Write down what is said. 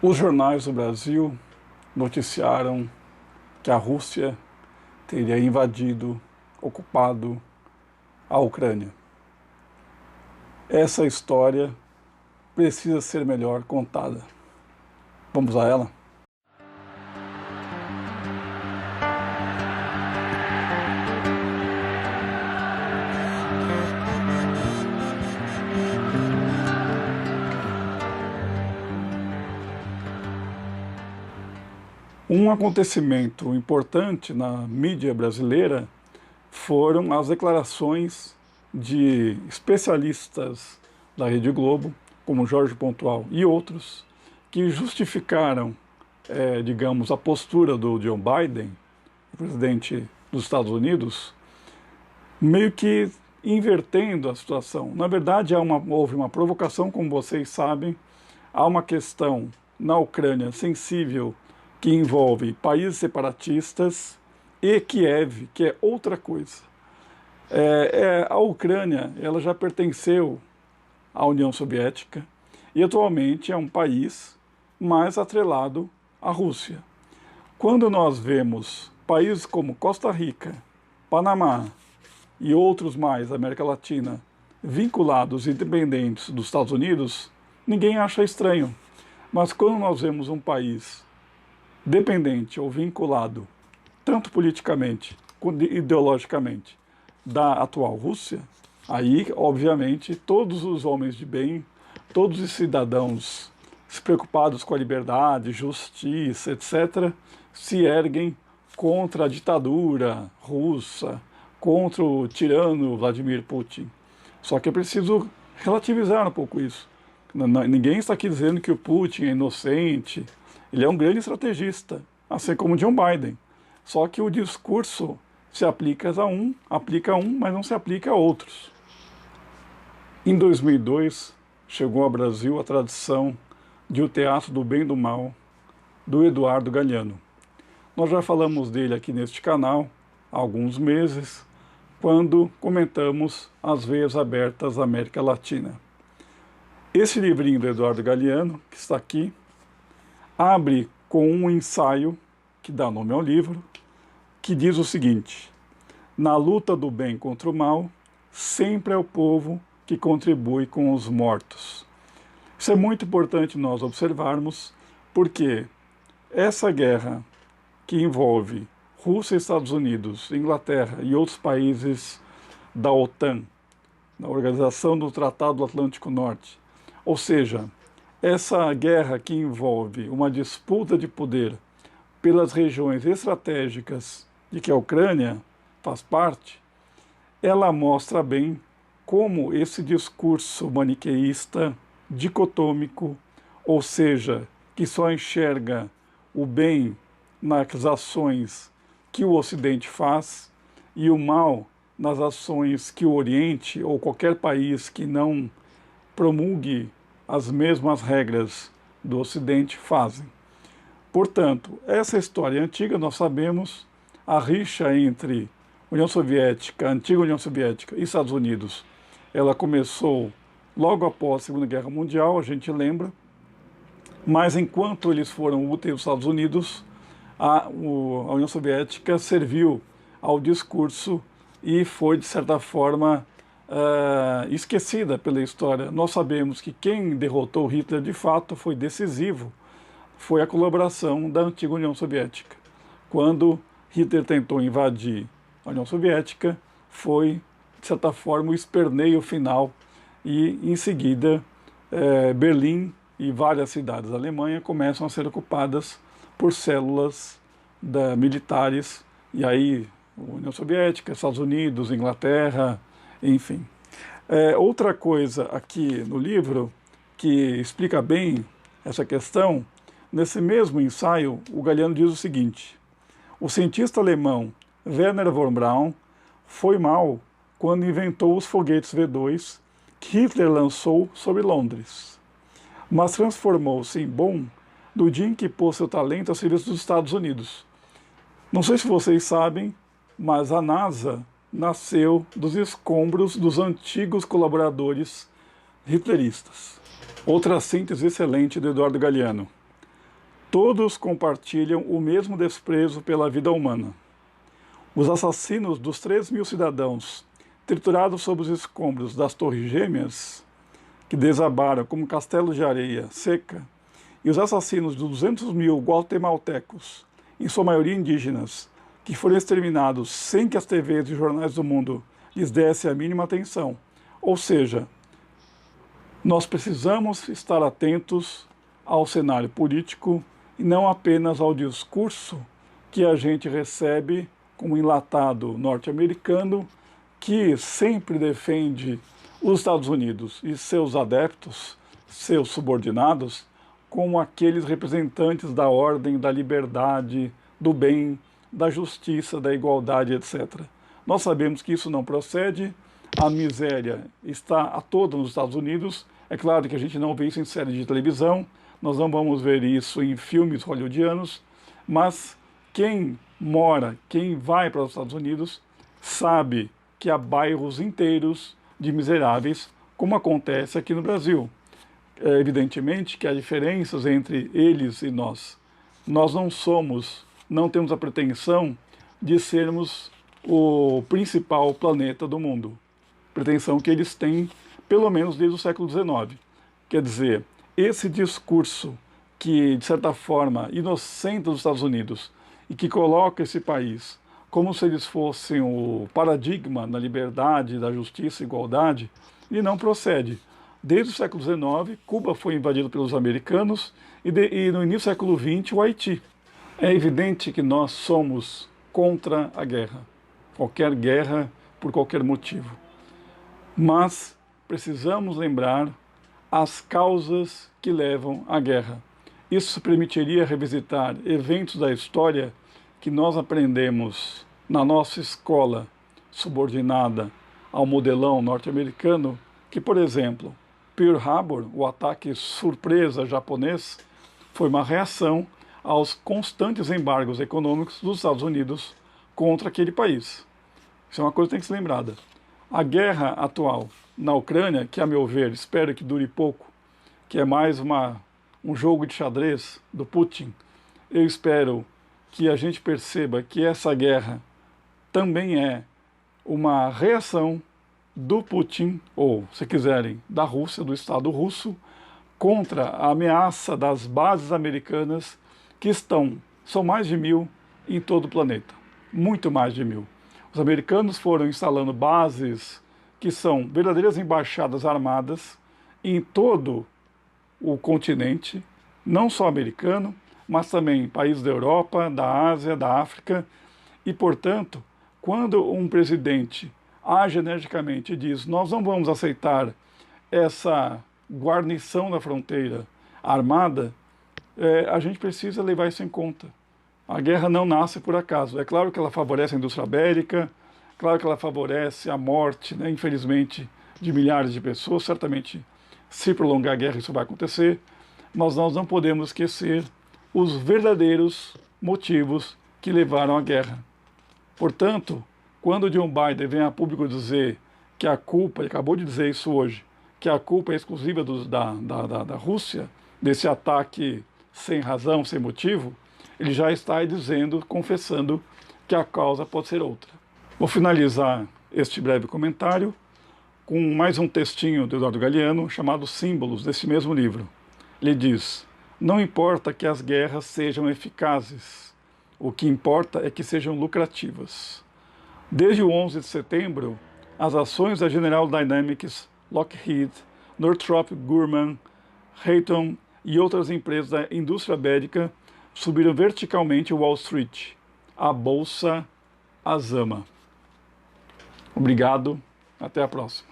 Os jornais do Brasil noticiaram que a Rússia teria invadido, ocupado a Ucrânia. Essa história precisa ser melhor contada. Vamos a ela? Um acontecimento importante na mídia brasileira foram as declarações de especialistas da Rede Globo, como Jorge Pontual e outros, que justificaram, digamos, a postura do Joe Biden, o presidente dos Estados Unidos, meio que invertendo a situação. Na verdade, houve uma provocação, como vocês sabem, há uma questão na Ucrânia sensível que envolve países separatistas e Kiev, que é outra coisa. A Ucrânia ela já pertenceu à União Soviética e atualmente é um país mais atrelado à Rússia. Quando nós vemos países como Costa Rica, Panamá e outros mais da América Latina vinculados e dependentes dos Estados Unidos, ninguém acha estranho. Mas quando nós vemos um país dependente ou vinculado, tanto politicamente quanto ideologicamente, da atual Rússia, aí, obviamente, todos os homens de bem, todos os cidadãos preocupados com a liberdade, justiça, etc., se erguem contra a ditadura russa, contra o tirano Vladimir Putin. Só que é preciso relativizar um pouco isso. Ninguém está aqui dizendo que o Putin é inocente. Ele é um grande estrategista, assim como Joe Biden. Só que o discurso se aplica a um, mas não se aplica a outros. Em 2002, chegou ao Brasil a tradição de O Teatro do Bem e do Mal, do Eduardo Galeano. Nós já falamos dele aqui neste canal há alguns meses, quando comentamos As Veias Abertas da América Latina. Esse livrinho do Eduardo Galeano, que está aqui, abre com um ensaio, que dá nome ao livro, que diz o seguinte: na luta do bem contra o mal, sempre é o povo que contribui com os mortos. Isso é muito importante nós observarmos, porque essa guerra que envolve Rússia, Estados Unidos, Inglaterra e outros países da OTAN, na Organização do Tratado do Atlântico Norte, ou seja, essa guerra que envolve uma disputa de poder pelas regiões estratégicas de que a Ucrânia faz parte, ela mostra bem como esse discurso maniqueísta, dicotômico, ou seja, que só enxerga o bem nas ações que o Ocidente faz e o mal nas ações que o Oriente ou qualquer país que não promulgue as mesmas regras do Ocidente fazem. Portanto, essa história antiga, nós sabemos, a rixa entre União Soviética, antiga União Soviética e Estados Unidos, ela começou logo após a Segunda Guerra Mundial, a gente lembra, mas enquanto eles foram úteis aos Estados Unidos, a União Soviética serviu ao discurso e foi, de certa forma, esquecida pela história. Nós sabemos que quem derrotou Hitler de fato foi decisivo, foi a colaboração da antiga União Soviética. Quando Hitler tentou invadir a União Soviética, foi, de certa forma, o esperneio final e, em seguida, Berlim e várias cidades da Alemanha começam a ser ocupadas por células militares, e aí União Soviética, Estados Unidos, Inglaterra, enfim. Outra coisa aqui no livro que explica bem essa questão, nesse mesmo ensaio, o Galeano diz o seguinte: o cientista alemão Werner von Braun foi mal quando inventou os foguetes V2 que Hitler lançou sobre Londres, mas transformou-se em bom no dia em que pôs seu talento a serviço dos Estados Unidos. Não sei se vocês sabem, mas a NASA nasceu dos escombros dos antigos colaboradores hitleristas. Outra síntese excelente do Eduardo Galeano. Todos compartilham o mesmo desprezo pela vida humana. Os assassinos dos 3.000 cidadãos triturados sob os escombros das Torres Gêmeas, que desabaram como castelos de areia seca, e os assassinos de 200.000 guatemaltecos, em sua maioria indígenas, que foram exterminados sem que as TVs e jornais do mundo lhes dessem a mínima atenção. Ou seja, nós precisamos estar atentos ao cenário político e não apenas ao discurso que a gente recebe como enlatado norte-americano, que sempre defende os Estados Unidos e seus adeptos, seus subordinados, como aqueles representantes da ordem, da liberdade, do bem, da justiça, da igualdade, etc. Nós sabemos que isso não procede, a miséria está a toda nos Estados Unidos. É claro que a gente não vê isso em séries de televisão, nós não vamos ver isso em filmes hollywoodianos, mas quem mora, quem vai para os Estados Unidos, sabe que há bairros inteiros de miseráveis, como acontece aqui no Brasil. Evidentemente que há diferenças entre eles e nós. Nós não temos a pretensão de sermos o principal planeta do mundo. Pretensão que eles têm, pelo menos desde o século XIX. Quer dizer, esse discurso que, de certa forma, inocenta os Estados Unidos e que coloca esse país como se eles fossem o paradigma da liberdade, da justiça e igualdade, e não procede. Desde o século XIX, Cuba foi invadido pelos americanos e no início do século XX, o Haiti. É evidente que nós somos contra a guerra, qualquer guerra por qualquer motivo. Mas precisamos lembrar as causas que levam à guerra. Isso permitiria revisitar eventos da história que nós aprendemos na nossa escola subordinada ao modelão norte-americano, que, por exemplo, Pearl Harbor, o ataque surpresa japonês, foi uma reação aos constantes embargos econômicos dos Estados Unidos contra aquele país. Isso é uma coisa que tem que ser lembrada. A guerra atual na Ucrânia, que a meu ver, espero que dure pouco, que é mais um jogo de xadrez do Putin, eu espero que a gente perceba que essa guerra também é uma reação do Putin, ou, se quiserem, da Rússia, do Estado russo, contra a ameaça das bases americanas que são mais de 1.000 em todo o planeta, muito mais de 1.000. Os americanos foram instalando bases que são verdadeiras embaixadas armadas em todo o continente, não só americano, mas também países da Europa, da Ásia, da África, e, portanto, quando um presidente age energicamente e diz nós não vamos aceitar essa guarnição da fronteira armada, a gente precisa levar isso em conta. A guerra não nasce por acaso. É claro que ela favorece a indústria bélica, claro que ela favorece a morte, né, infelizmente, de milhares de pessoas. Certamente, se prolongar a guerra, isso vai acontecer, mas nós não podemos esquecer os verdadeiros motivos que levaram à guerra. Portanto, quando John Biden vem a público dizer que a culpa, ele acabou de dizer isso hoje, que a culpa é exclusiva da Rússia, desse ataque sem razão, sem motivo, ele já está aí dizendo, confessando que a causa pode ser outra. Vou finalizar este breve comentário com mais um textinho do Eduardo Galeano chamado Símbolos, desse mesmo livro. Ele diz: não importa que as guerras sejam eficazes, o que importa é que sejam lucrativas. Desde o 11 de setembro, as ações da General Dynamics, Lockheed, Northrop Grumman, Raytheon e outras empresas da indústria bélica subiram verticalmente Wall Street, a bolsa as ama. Obrigado, até a próxima.